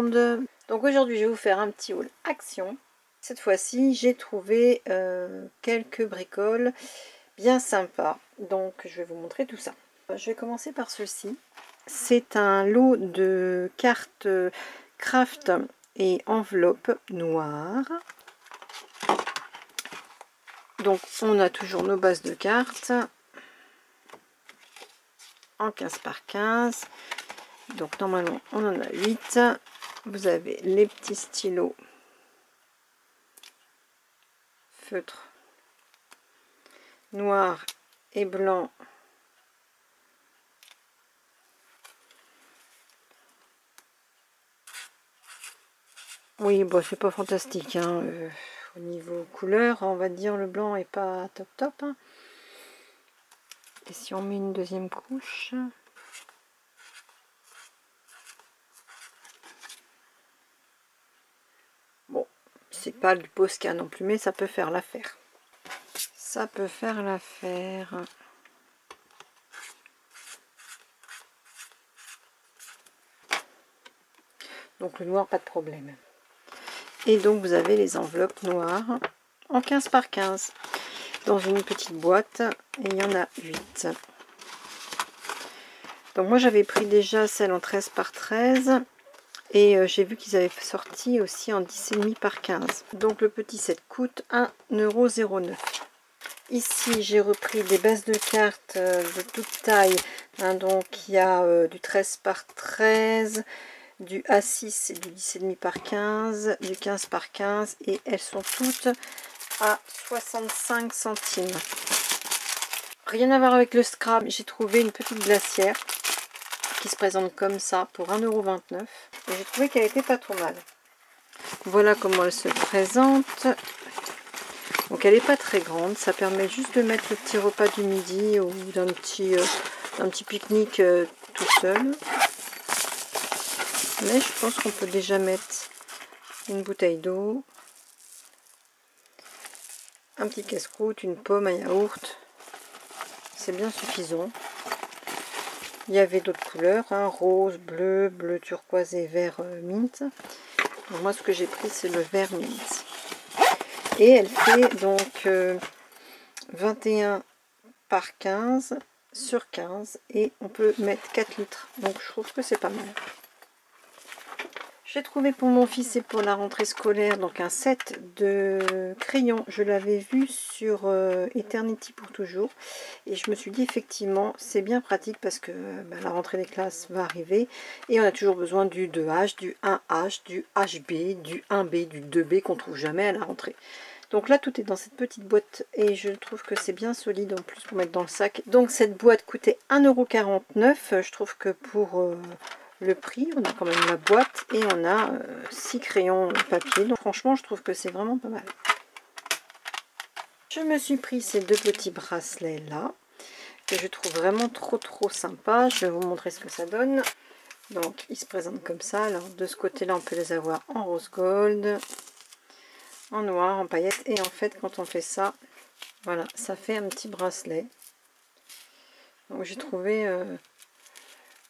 monde. Donc aujourd'hui je vais vous faire un petit haul action. Cette fois-ci j'ai trouvé quelques bricoles bien sympas, donc je vais vous montrer tout ça. Je vais commencer par ceci. C'est un lot de cartes craft et enveloppes noires. Donc on a toujours nos bases de cartes en 15 par 15. Donc normalement on en a 8. Vous avez les petits stylos feutre noir et blanc. Oui, bon, c'est pas fantastique, hein. Au niveau couleur, on va dire le blanc est pas top top, hein. Et si on met une deuxième couche, bon, c'est pas du Posca non plus, mais ça peut faire l'affaire. Ça peut faire l'affaire. Donc le noir, pas de problème. Et donc vous avez les enveloppes noires en 15 par 15 dans une petite boîte, et il y en a 8. Donc moi j'avais pris déjà celle en 13 par 13 et j'ai vu qu'ils avaient sorti aussi en 10,5 par 15. Donc le petit set coûte 1,09 €. Ici j'ai repris des bases de cartes de toute taille, hein, donc il y a du 13 par 13, du A6 et du 10,5 par 15, du 15 par 15, et elles sont toutes à 65 centimes. Rien à voir avec le scrap, j'ai trouvé une petite glacière qui se présente comme ça pour 1,29 € et j'ai trouvé qu'elle était pas trop mal. Voilà comment elle se présente. Donc elle n'est pas très grande, ça permet juste de mettre le petit repas du midi ou d'un petit pique-nique tout seul. Mais je pense qu'on peut déjà mettre une bouteille d'eau, un petit casse-croûte, une pomme, un yaourt. C'est bien suffisant. Il y avait d'autres couleurs, hein, rose, bleu, bleu turquoise et vert mint. Donc moi ce que j'ai pris c'est le vert mint. Et elle fait donc 21 par 15 sur 15 et on peut mettre 4 litres. Donc je trouve que c'est pas mal. J'ai trouvé pour mon fils et pour la rentrée scolaire donc un set de crayons. Je l'avais vu sur Eternity pour toujours et je me suis dit effectivement c'est bien pratique parce que la rentrée des classes va arriver et on a toujours besoin du 2H, du 1H, du HB, du 1B, du 2B qu'on trouve jamais à la rentrée. Donc là tout est dans cette petite boîte et je trouve que c'est bien solide en plus pour mettre dans le sac. Donc cette boîte coûtait 1,49 €. Je trouve que pour le prix, on a quand même la boîte et on a 6 crayons papier. Donc franchement je trouve que c'est vraiment pas mal. Je me suis pris ces deux petits bracelets là que je trouve vraiment trop sympa. Je vais vous montrer ce que ça donne. Donc ils se présentent comme ça. Alors de ce côté là on peut les avoir en rose gold, en noir, en paillettes, et en fait quand on fait ça, voilà, ça fait un petit bracelet. Donc j'ai trouvé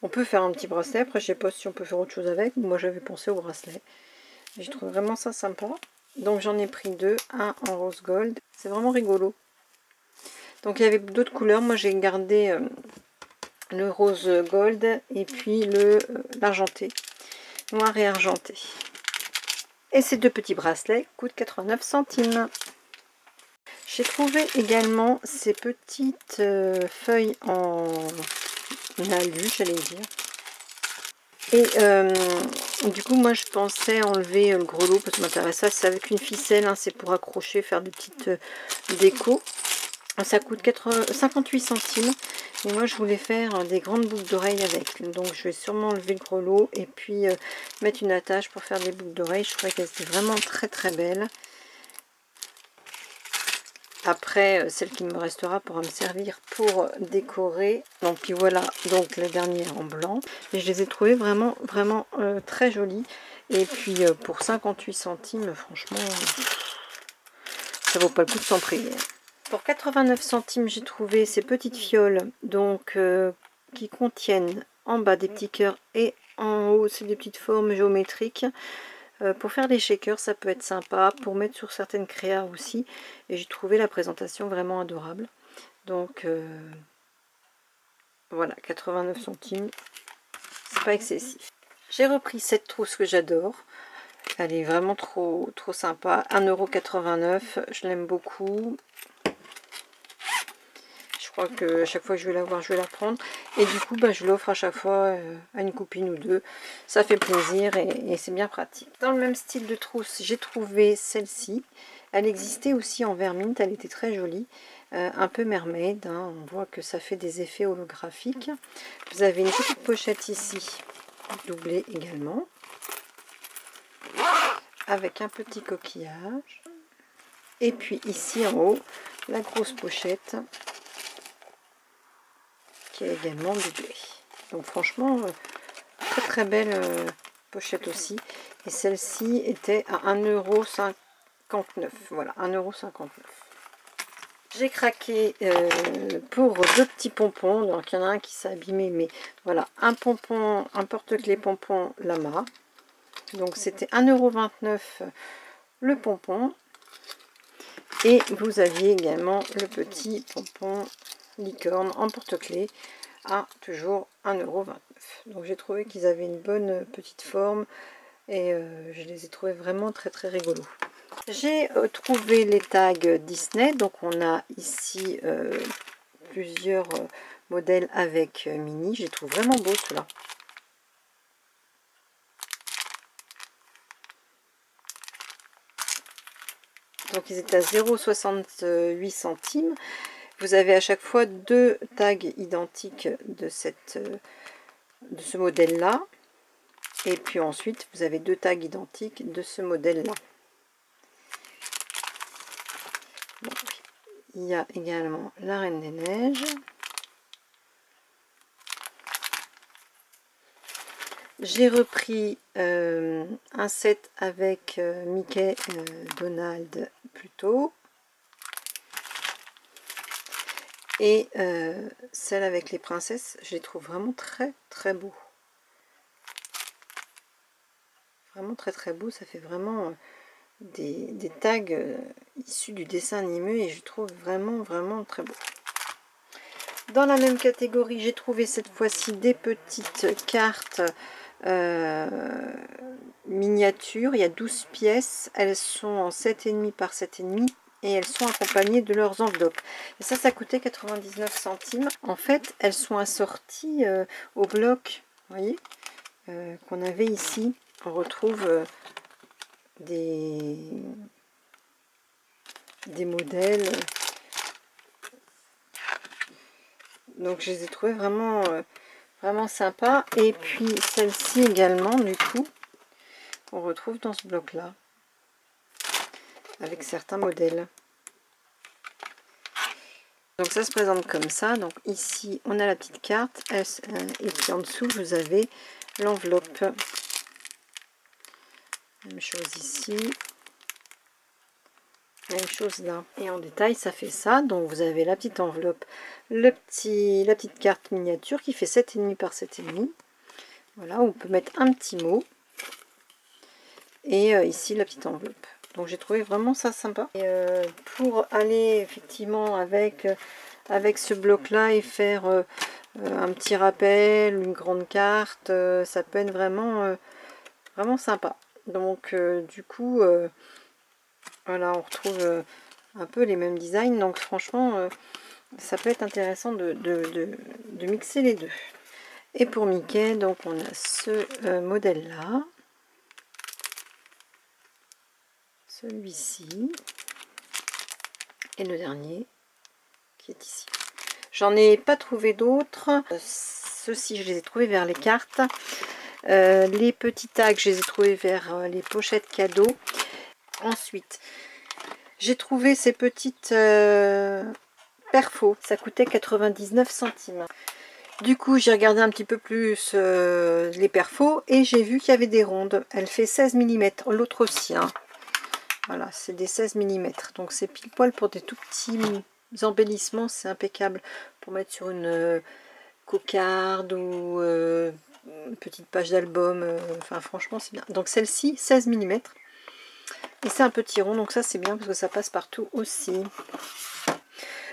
on peut faire un petit bracelet, après je sais pas si on peut faire autre chose avec, moi j'avais pensé au bracelet. J'ai trouvé vraiment ça sympa, donc j'en ai pris deux, un en rose gold, c'est vraiment rigolo. Donc il y avait d'autres couleurs, moi j'ai gardé le rose gold et puis l'argenté, noir et argenté. Et ces deux petits bracelets coûtent 89 centimes. J'ai trouvé également ces petites feuilles en alu, j'allais dire. Et du coup, moi je pensais enlever le gros lot parce que m'intéresse. C'est avec une ficelle, hein, c'est pour accrocher, faire des petites décos. Ça coûte 58 centimes. Et moi je voulais faire des grandes boucles d'oreilles avec. Donc je vais sûrement enlever le gros lot et puis mettre une attache pour faire des boucles d'oreilles. Je trouvais qu'elles étaient vraiment très belles. Après, celle qui me restera pourra me servir pour décorer. Donc puis voilà, donc la dernière en blanc. Et je les ai trouvées vraiment très jolies. Et puis pour 58 centimes, franchement, ça vaut pas le coup de s'en priver. Pour 89 centimes, j'ai trouvé ces petites fioles donc qui contiennent en bas des petits cœurs et En haut, c'est des petites formes géométriques. Pour faire des shakers, ça peut être sympa. Pour mettre sur certaines créas aussi. Et j'ai trouvé la présentation vraiment adorable. Donc, voilà, 89 centimes. C'est pas excessif. J'ai repris cette trousse que j'adore. Elle est vraiment trop sympa. 1,89 €. Je l'aime beaucoup. Je crois que à chaque fois que je vais la voir, je vais la prendre. Et du coup, bah, je l'offre à chaque fois à une copine ou deux. Ça fait plaisir et c'est bien pratique. Dans le même style de trousse, j'ai trouvé celle-ci. Elle existait aussi en vermine. Elle était très jolie. Un peu mermaid. Hein. On voit que ça fait des effets holographiques. Vous avez une petite pochette ici, doublée également. Avec un petit coquillage. Et puis ici en haut, la grosse pochette qui est également doublée. Donc franchement, très belle pochette aussi. Et celle-ci était à 1,59 €. Voilà, 1,59 €. J'ai craqué pour deux petits pompons. Donc il y en a un qui s'est abîmé, mais voilà, un pompon, un porte-clés pompon Lama. Donc c'était 1,29 € le pompon. Et vous aviez également le petit pompon licorne en porte-clés à toujours 1,29 €. Donc j'ai trouvé qu'ils avaient une bonne petite forme et je les ai trouvés vraiment très rigolos. J'ai trouvé les tags Disney. Donc on a ici plusieurs modèles avec Minnie. Je les trouve vraiment beaux ceux-là. Donc ils étaient à 0,68 centimes. Vous avez à chaque fois deux tags identiques de ce modèle là, et puis ensuite vous avez deux tags identiques de ce modèle là. Bon, il y a également la Reine des Neiges. J'ai repris un set avec Mickey, Donald plutôt, et celle avec les princesses. Je les trouve vraiment très beaux. Vraiment très beau. Ça fait vraiment des tags issus du dessin animé et je trouve vraiment très beau. Dans la même catégorie, j'ai trouvé cette fois-ci des petites cartes miniatures. Il y a 12 pièces. Elles sont en 7,5 par 7,5 et elles sont accompagnées de leurs enveloppes. Et ça coûtait 99 centimes. En fait, elles sont assorties au bloc, vous voyez, qu'on avait ici. On retrouve des modèles. Donc je les ai trouvés vraiment sympas. Et puis celle-ci également, du coup, on retrouve dans ce bloc là, avec certains modèles. Donc ça se présente comme ça. Donc ici on a la petite carte et puis en dessous vous avez l'enveloppe. Même chose ici, même chose là. Et en détail ça fait ça. Donc vous avez la petite enveloppe, la petite carte miniature qui fait 7,5 par 7,5. Voilà, on peut mettre un petit mot. Et ici la petite enveloppe. Donc j'ai trouvé vraiment ça sympa. Et pour aller effectivement avec ce bloc là et faire un petit rappel, une grande carte, ça peut être vraiment sympa. Donc du coup voilà, on retrouve un peu les mêmes designs. Donc franchement ça peut être intéressant de mixer les deux. Et pour Mickey, donc on a ce modèle là, celui-ci et le dernier qui est ici. J'en ai pas trouvé d'autres. Ceux-ci je les ai trouvés vers les cartes. Les petits tags je les ai trouvés vers les pochettes cadeaux. Ensuite j'ai trouvé ces petites perfos. Ça coûtait 99 centimes. Du coup j'ai regardé un petit peu plus les perfos et j'ai vu qu'il y avait des rondes. Elle fait 16 mm, l'autre aussi hein. Voilà, c'est des 16 mm. Donc c'est pile poil pour des tout petits embellissements. C'est impeccable pour mettre sur une cocarde ou une petite page d'album, enfin franchement c'est bien. Donc celle-ci 16 mm et c'est un petit rond, donc ça c'est bien parce que ça passe partout aussi.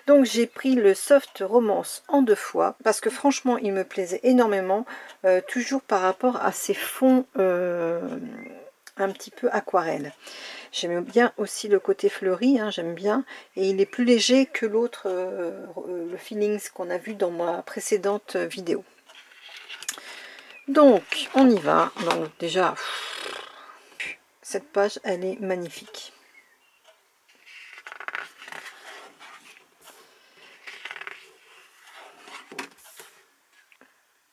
Donc j'ai pris le Soft Romance en 2 fois parce que franchement il me plaisait énormément, toujours par rapport à ces fonds un petit peu aquarelle. J'aime bien aussi le côté fleuri, hein, j'aime bien, et il est plus léger que l'autre, le Feelings qu'on a vu dans ma précédente vidéo. Donc on y va. Donc déjà cette page elle est magnifique.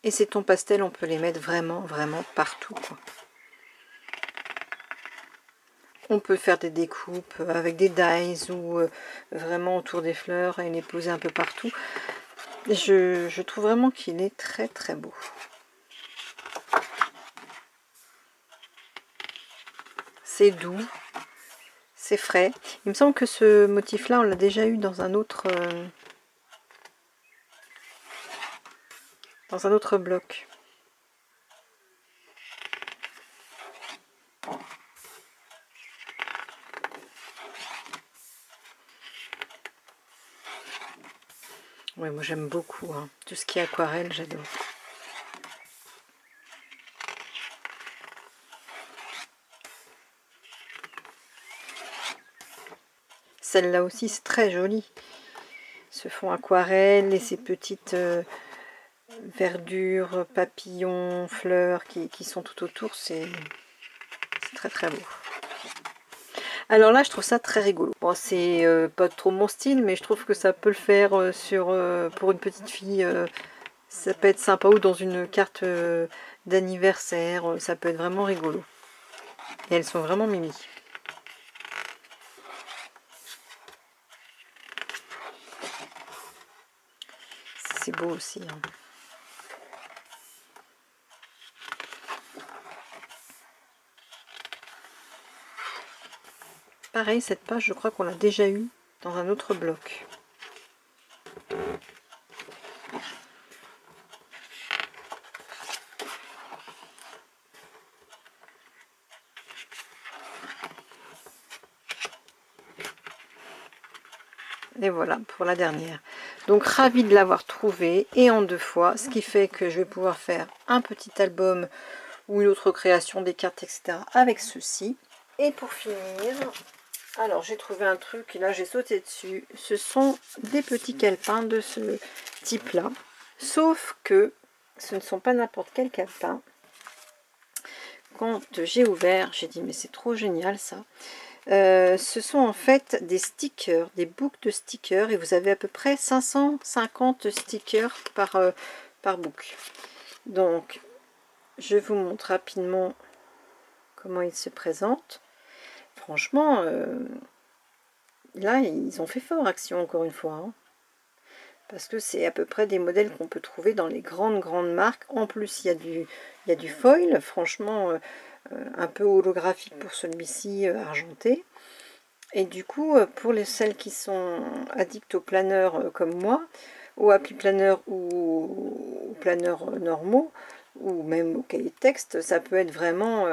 Et ces tons pastels, on peut les mettre vraiment partout, quoi. On peut faire des découpes avec des dies ou vraiment autour des fleurs et les poser un peu partout. Je trouve vraiment qu'il est très beau. C'est doux, c'est frais. Il me semble que ce motif-là, on l'a déjà eu dans un autre bloc. Ouais, moi j'aime beaucoup, hein. Tout ce qui est aquarelle, j'adore. Celle-là aussi, c'est très joli. Ce fond aquarelle et ces petites verdures, papillons, fleurs qui sont tout autour, c'est très beau. Alors là, je trouve ça très rigolo. Bon, c'est pas trop mon style, mais je trouve que ça peut le faire pour une petite fille. Ça peut être sympa, ou dans une carte d'anniversaire. Ça peut être vraiment rigolo. Et elles sont vraiment mimi. C'est beau aussi, hein. Pareil, cette page, je crois qu'on l'a déjà eue dans un autre bloc. Et voilà pour la dernière. Donc ravie de l'avoir trouvé et en 2 fois, ce qui fait que je vais pouvoir faire un petit album ou une autre création, des cartes, etc. avec ceci. Et pour finir, alors j'ai trouvé un truc et là j'ai sauté dessus. Ce sont des petits calepins de ce type là, sauf que ce ne sont pas n'importe quel calepin. Quand j'ai ouvert, j'ai dit mais c'est trop génial ça. Ce sont en fait des stickers, des boucles de stickers, et vous avez à peu près 550 stickers par boucle. Donc je vous montre rapidement comment ils se présentent. Franchement, là ils ont fait fort Action encore une fois, hein, parce que c'est à peu près des modèles qu'on peut trouver dans les grandes marques. En plus il y a du foil, franchement un peu holographique pour celui-ci, argenté. Et du coup, pour celles qui sont addictes aux planeurs comme moi, ou appli planeurs ou planeurs normaux, ou même au cahier de texte, ça peut être vraiment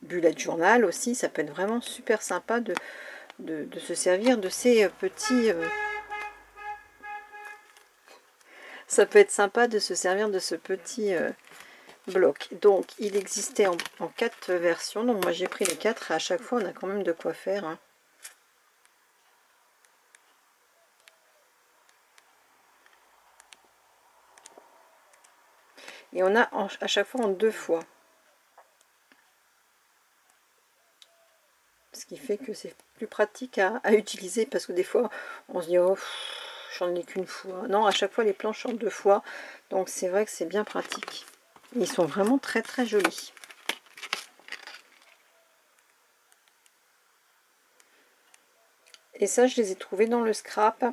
bullet journal aussi, ça peut être vraiment super sympa de se servir de ces petits... ça peut être sympa de se servir de ce petit bloc. Donc, il existait en 4 versions, donc moi j'ai pris les 4, et à chaque fois on a quand même de quoi faire, hein. Et on a à chaque fois en 2 fois. Ce qui fait que c'est plus pratique à utiliser, parce que des fois on se dit oh j'en ai qu'une fois. Non, à chaque fois les planches en 2 fois. Donc c'est vrai que c'est bien pratique. Ils sont vraiment très jolis. Et ça je les ai trouvés dans le scrap.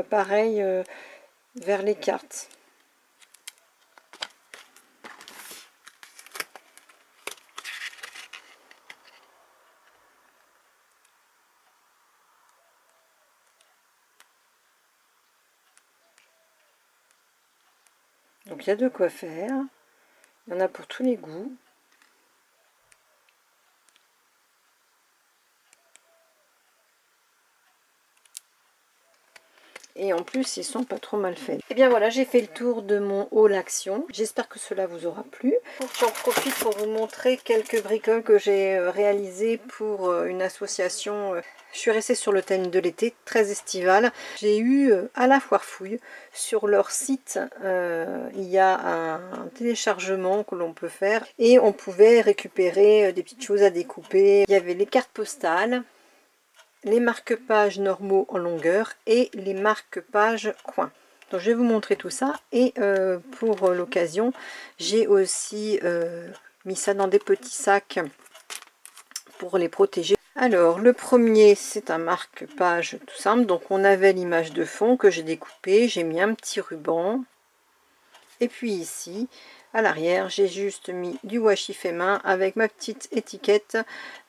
Pareil vers les cartes. Donc il y a de quoi faire. Il y en a pour tous les goûts. Et en plus, ils sont pas trop mal faits. Et bien voilà, j'ai fait le tour de mon haul action. J'espère que cela vous aura plu. J'en profite pour vous montrer quelques bricoles que j'ai réalisées pour une association. Je suis restée sur le thème de l'été, très estival. J'ai eu à la foire fouille, sur leur site, il y a un téléchargement que l'on peut faire. Et on pouvait récupérer des petites choses à découper. Il y avait les cartes postales, les marque-pages normaux en longueur et les marque-pages coins. Donc je vais vous montrer tout ça. Et pour l'occasion, j'ai aussi mis ça dans des petits sacs pour les protéger. Alors le premier, c'est un marque-page tout simple. Donc on avait l'image de fond que j'ai découpé, j'ai mis un petit ruban. Et puis ici, à l'arrière, j'ai juste mis du washi fait main avec ma petite étiquette,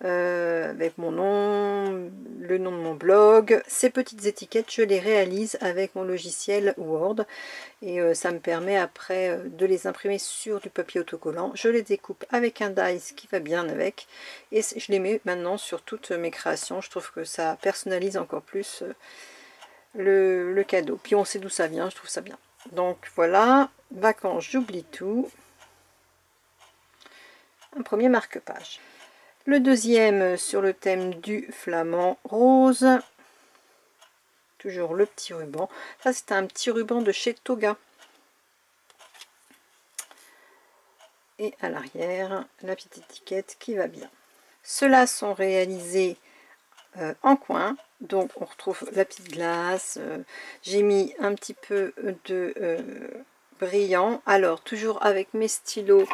avec mon nom, le nom de mon blog. Ces petites étiquettes, je les réalise avec mon logiciel Word. Et ça me permet après de les imprimer sur du papier autocollant. Je les découpe avec un dies qui va bien avec. Et je les mets maintenant sur toutes mes créations. Je trouve que ça personnalise encore plus le cadeau. Puis on sait d'où ça vient, je trouve ça bien. Donc voilà, vacances, j'oublie tout. Un premier marque-page. Le deuxième sur le thème du flamand rose. Toujours le petit ruban. Ça, c'est un petit ruban de chez Toga. Et à l'arrière, la petite étiquette qui va bien. Ceux-là sont réalisés en coin. Donc on retrouve la petite glace. J'ai mis un petit peu de brillant. Alors toujours avec mes stylos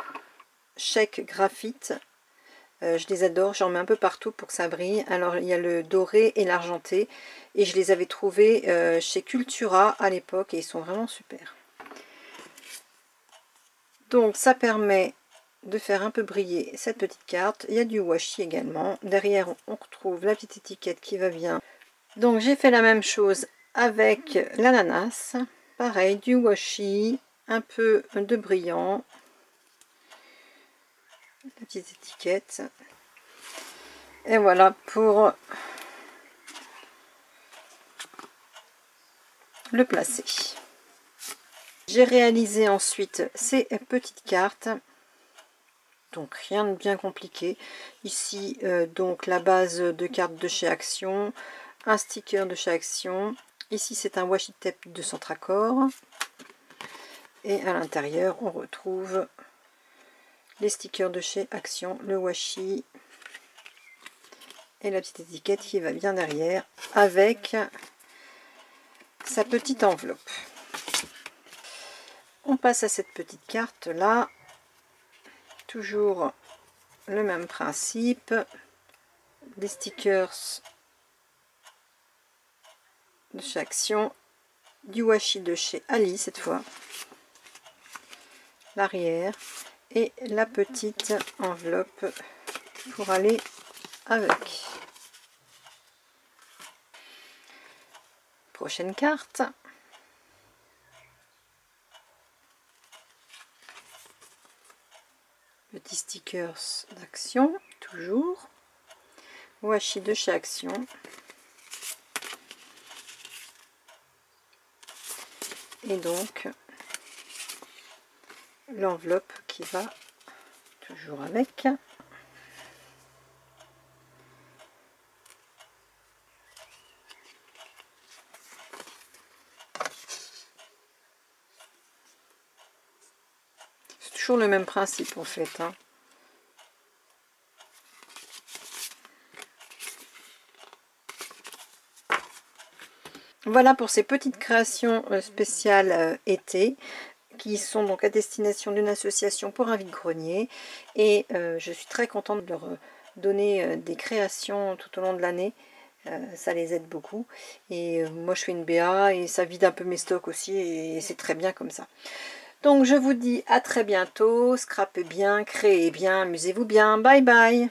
Sheck graphite. Je les adore, j'en mets un peu partout pour que ça brille. Alors il y a le doré et l'argenté. Et je les avais trouvés chez Cultura à l'époque et ils sont vraiment super. Donc ça permet de faire un peu briller cette petite carte. Il y a du washi également. Derrière on retrouve la petite étiquette qui va bien. Donc j'ai fait la même chose avec l'ananas. Pareil, du washi, un peu de brillant. La petite étiquette. Et voilà pour le placer. J'ai réalisé ensuite ces petites cartes. Donc rien de bien compliqué. Ici donc la base de carte de chez Action, un sticker de chez Action. Ici c'est un washi tape de Centracor. Et à l'intérieur on retrouve les stickers de chez Action, le washi et la petite étiquette qui va bien derrière avec sa petite enveloppe. On passe à cette petite carte là. Toujours le même principe, des stickers de chez Action, du washi de chez Ali cette fois, l'arrière et la petite enveloppe pour aller avec. Prochaine carte. Petit stickers d'Action, toujours. Washi de chez Action. Et donc, l'enveloppe qui va toujours avec. C'est toujours le même principe en fait. Hein. Voilà pour ces petites créations spéciales été qui sont donc à destination d'une association pour un vide-grenier et je suis très contente de leur donner des créations tout au long de l'année. Ça les aide beaucoup et moi je fais une BA et ça vide un peu mes stocks aussi et c'est très bien comme ça. Donc je vous dis à très bientôt, scrapez bien, créez bien, amusez-vous bien, bye bye.